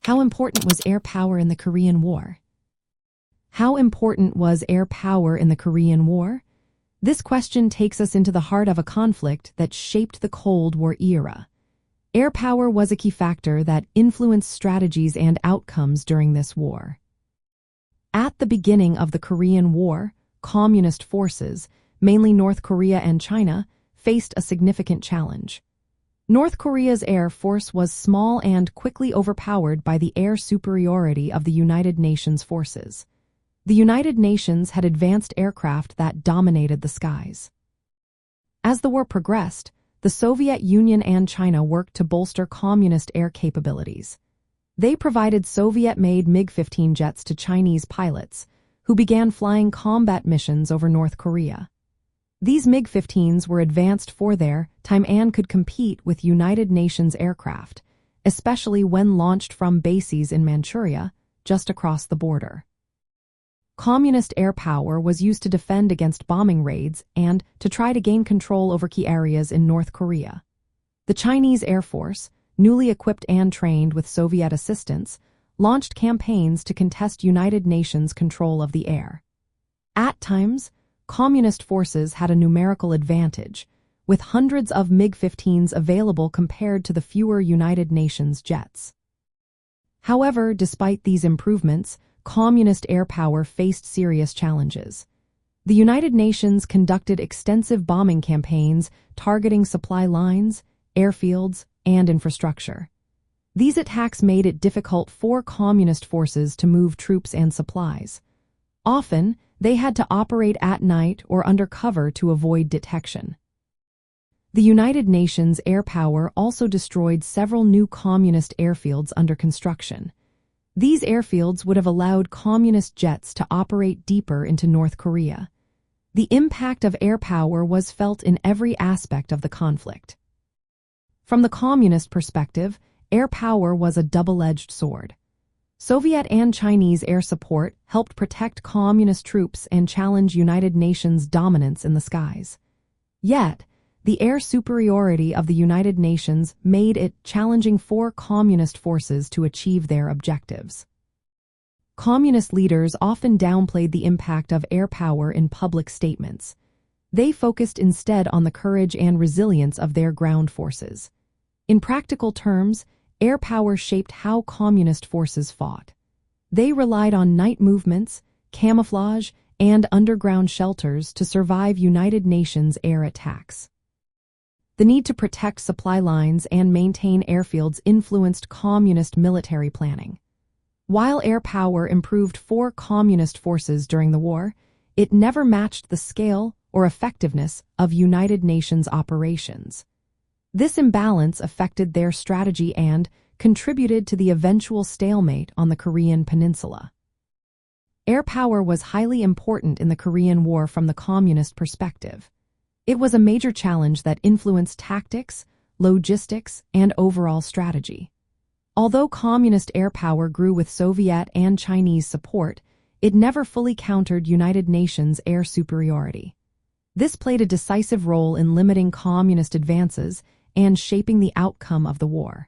How important was air power in the Korean War? How important was air power in the Korean War? This question takes us into the heart of a conflict that shaped the Cold War era. Air power was a key factor that influenced strategies and outcomes during this war. At the beginning of the Korean War, communist forces, mainly North Korea and China, faced a significant challenge. North Korea's air force was small and quickly overpowered by the air superiority of the United Nations forces. The United Nations had advanced aircraft that dominated the skies. As the war progressed, the Soviet Union and China worked to bolster communist air capabilities. They provided Soviet-made MiG-15 jets to Chinese pilots, who began flying combat missions over North Korea. These MiG-15s were advanced for their time and could compete with United Nations aircraft, especially when launched from bases in Manchuria, just across the border. Communist air power was used to defend against bombing raids and to try to gain control over key areas in North Korea. The Chinese Air Force, newly equipped and trained with Soviet assistance, launched campaigns to contest United Nations control of the air. At times, Communist forces had a numerical advantage, with hundreds of MiG-15s available compared to the fewer United Nations jets. However, despite these improvements, Communist air power faced serious challenges. The United Nations conducted extensive bombing campaigns targeting supply lines, airfields, and infrastructure. These attacks made it difficult for Communist forces to move troops and supplies. Often, they had to operate at night or under cover to avoid detection. The United Nations air power also destroyed several new Communist airfields under construction. These airfields would have allowed Communist jets to operate deeper into North Korea. The impact of air power was felt in every aspect of the conflict. From the Communist perspective, air power was a double-edged sword. Soviet and Chinese air support helped protect Communist troops and challenge United Nations dominance in the skies. Yet, the air superiority of the United Nations made it challenging for Communist forces to achieve their objectives. Communist leaders often downplayed the impact of air power in public statements. They focused instead on the courage and resilience of their ground forces. In practical terms, air power shaped how Communist forces fought. They relied on night movements, camouflage, and underground shelters to survive United Nations air attacks. The need to protect supply lines and maintain airfields influenced Communist military planning. While air power improved for Communist forces during the war, it never matched the scale or effectiveness of United Nations operations. This imbalance affected their strategy and contributed to the eventual stalemate on the Korean peninsula. Air power was highly important in the Korean War from the Communist perspective. It was a major challenge that influenced tactics, logistics, and overall strategy. Although Communist air power grew with Soviet and Chinese support, it never fully countered United Nations air superiority. This played a decisive role in limiting Communist advances and shaping the outcome of the war.